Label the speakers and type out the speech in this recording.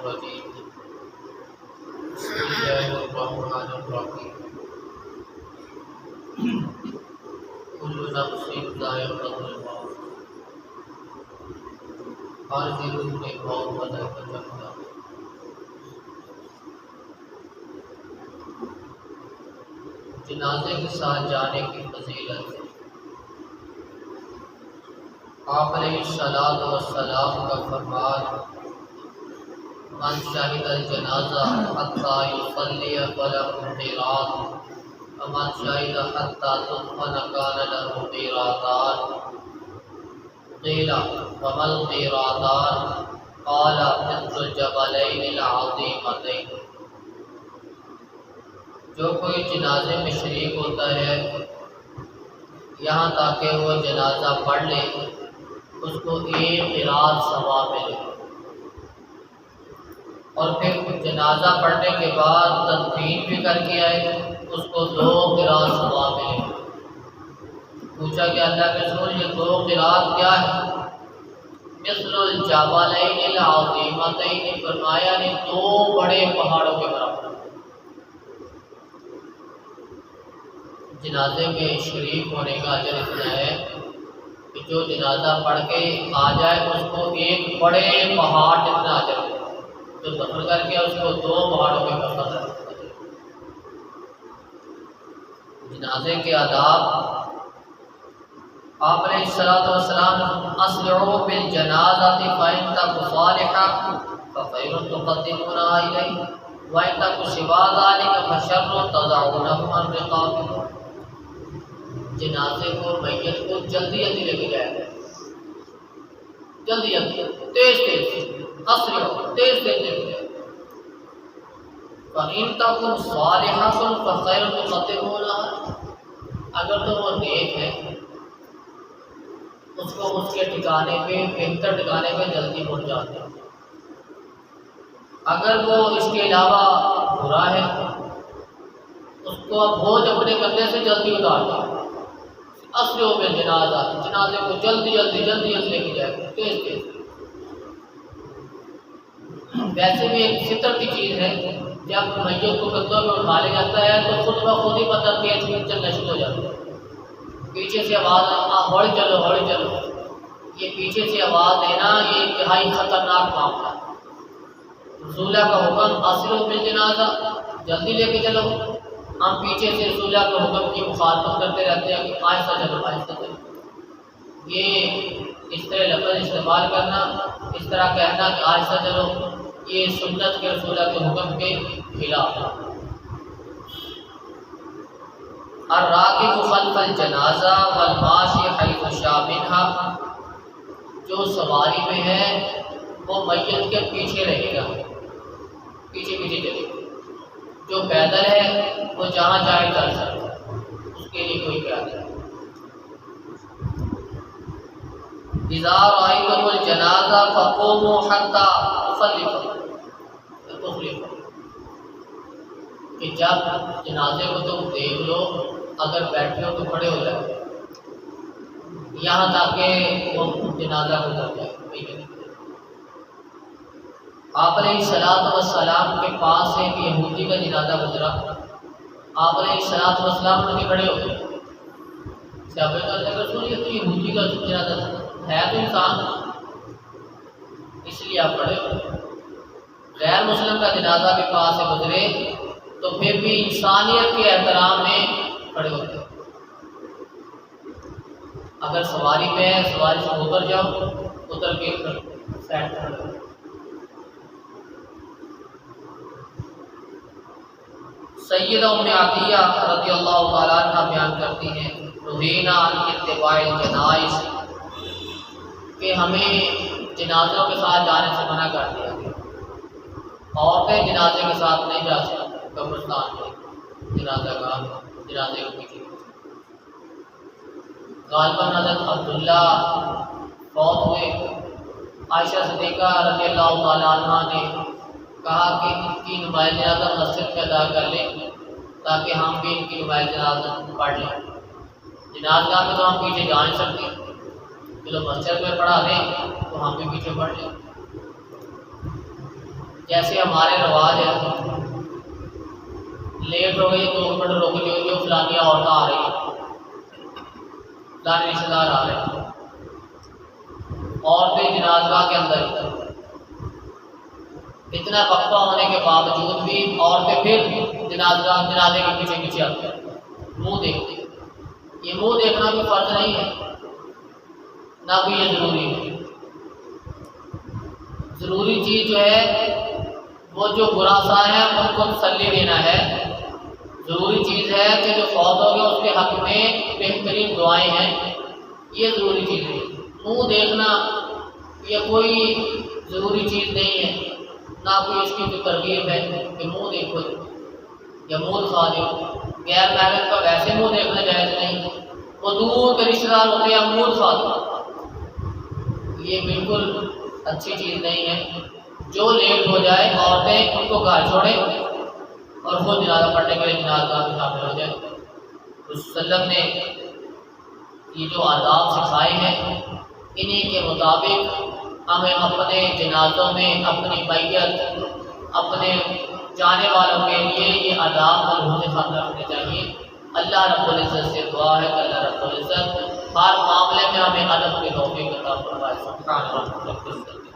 Speaker 1: الرجيم بسم الله الرحمن الرحيم كل نفس ذائقة الموت ہر دل نے موت کا ذائقہ چکھا جنازے کے ساتھ جانے کی فضیلت ہے۔ آپ علیہ الصلوۃ والسلام کا فرمان من شہد الجنازہ حتی یصلی فلہ قیراط ومن شہد حتی تدفن کان لہ قیراطان قیل وما القیراطان قال مثل الجبلین العظیمتین۔ جو کوئی جنازے میں شریک ہوتا ہے یہاں تاکہ وہ جنازہ پڑھ لے اس کو ایک قرات ثواب ملے، اور پھر جنازہ پڑھنے کے بعد تدفین بھی کر کے آئے اس کو 2 قرات ثواب ملے۔ پوچھا کہ اللہ کے رسول یہ 2 قرات کیا ہے؟ مثل الجبلین العظیمتین، فرمایا نے 2 بڑے پہاڑوں کے برابر۔ جنازے کے شریک ہونے کا اجر اتنا ہے کہ جو جنازہ پڑھ کے آ جائے اس کو ایک بڑے پہاڑ جتنا اجر ہے، جو دفن کر کے اس کو 2 پہاڑوں کے برابر۔ جنازے کے آداب، آپ علیہ الصلوۃ والسلام اسرعوا بالجنازۃ فإن تک صالحہ فخیر تقدمونها الیہ وإن تک سوا ذلک فشر تضعونہ عن رقابکم۔ جنازے کو میت کو جلدی جلدی لے کے جائے، جلدی جلدی تیز تیز اسرع تیز تیز لے کے جائے۔ فإن تکن صالحۃ فخیر تقدمونها، اگر تو وہ نیک ہے اس کو اس کے ٹھکانے پہ بہتر ٹھکانے پہ جلدی پہنچاتے ہیں، اگر وہ اس کے علاوہ برا ہے اس کو بوجھ اپنے کندھے سے جلدی اتار دیں۔ اسرعوا بالجنازہ، جنازے کو جلدی جلدی جلدی جلدی لے کے جائے، تیز تیز۔ ویسے بھی ایک فطر کی چیز ہے، جب میت کو کندھوں میں اٹھا لیا جاتا ہے تو خود بخود ہی مطلب تیز چلنا شروع ہو جاتا ہے، پیچھے سے آواز ہوڑی چلو ہوڑی چلو۔ یہ پیچھے سے آواز دینا یہ انتہائی خطرناک معاملہ ہے۔ رسول اللہ کا حکم اسرعوا بالجنازہ، جلدی لے کے چلو، ہم پیچھے سے رسول اللہ کے حکم کی مخالفت کرتے رہتے ہیں کہ آہستہ چلو آہستہ چلو۔ یہ اس طرح لفظ استعمال کرنا، اس طرح کہنا کہ آہستہ چلو، یہ سنت کے رسول اللہ کے حکم کے خلاف ہے۔ الراکب خلف الجنازہ والماشی حیث شاء منہا، جو سواری میں ہے وہ میت کے پیچھے رہے گا، پیچھے پیچھے چلے گا۔ جو پیدل ہے وہ جہاں جائے چل سکتا ہے، اس کے لیے کوئی قیاد نہیں۔ اذا رأیتم الجنازہ فقوموا حتی تخلفوا، کہ جب جنازے کو تم دیکھ لو اگر بیٹھے ہو تو کھڑے ہو جائے یہاں تاکہ وہ جنازہ گزر جائے۔ آپ علیہ الصلوۃ والسلام کے پاس سے ایک یہودی کا جنازہ گزرا، آپ علیہ الصلوۃ والسلام نے کھڑے ہو گئے۔ صحابہ کہتے ہیں رسول یہ تو یہودی کا جنازہ ہے تو انسان، اس لیے آپ کھڑے ہو۔ غیر مسلم کا جنازہ بھی پاس سے گزرے تو پھر بھی انسانیت کے احترام میں کھڑے ہوتے ہیں۔ اگر سواری پہ ہے سواری سے اتر جاؤ، اتر کے سائڈ کھڑے ہو۔ سیدہ ام عطیہ رضی اللہ تعالیٰ عنہ بیان کرتی ہیں نہینا عن اتباع الجنائز، کہ ہمیں جنازوں کے ساتھ جانے سے منع کر دیا گیا۔ عورتیں جنازے کے ساتھ نہیں جا سکتی قبرستان میں، جنازہ کا جنازے کو پیچھے۔ غالباً حضرت عبداللہ فوت ہوئے، عائشہ صدیقہ رضی اللہ تعالیٰ عنہ نے کہا کہ ان کی نماز جنازہ مسجد میں ادا کر لیں تاکہ ہم بھی ان کی نماز جنازہ پڑھ لیں۔ جنازہ میں تو ہم پیچھے جا نہیں سکتے، چلو مسجد میں پڑھا دیں تو ہم بھی پیچھے پڑھ لیں۔ جیسے ہمارے رواج ہے لیٹ ہو گئی 2 منٹ رک جو فلانی عورتیں آ رہی ہیں، فلانی رشتے دار آ رہے ہیں، عورتیں جنازگاہ کے اندر اتنا وقفہ ہونے کے باوجود بھی عورتیں پھر جنازے کے پیچھے پیچھے آتی ہیں، منہ دیکھتے ہیں۔ یہ منہ دیکھنا کوئی فرض نہیں ہے، نہ کوئی یہ ضروری ہے۔ ضروری چیز جو ہے وہ جو برا سا ہے ان کو تسلی دینا ہے۔ ضروری چیز ہے کہ جو فوت ہو گیا اس کے حق میں بہترین دعائیں ہیں، یہ ضروری چیز ہے۔ منہ دیکھنا یہ کوئی ضروری چیز نہیں ہے، نہ کوئی اس کی جو ترغیب ہے کہ منہ دیکھو یا منہ دکھا دو۔ غیر محرم کا ویسے منہ دیکھنا جائز نہیں، وہ دور کے رشتے دار ہوتے ہیں منہ دکھا دو، یہ بالکل اچھی چیز نہیں ہے۔ جو لیٹ ہو جائے عورتیں ان کو گھر چھوڑیں اور خود جنازہ پڑھنے کے لیے جنازہ میں شامل ہو جائے۔ رسول وسلم نے یہ جو آداب سکھائے ہیں انہیں کے مطابق ہمیں اپنے جنازوں میں اپنی میت اپنے جانے والوں کے لیے یہ آداب ملحوظ خاطر رکھنے چاہیے۔ اللہ رب العزت سے دعا ہے کہ اللہ رب العزت ہر معاملے میں ہمیں ادب کی توفیق عطا فرمائے۔ سبحان اللہ۔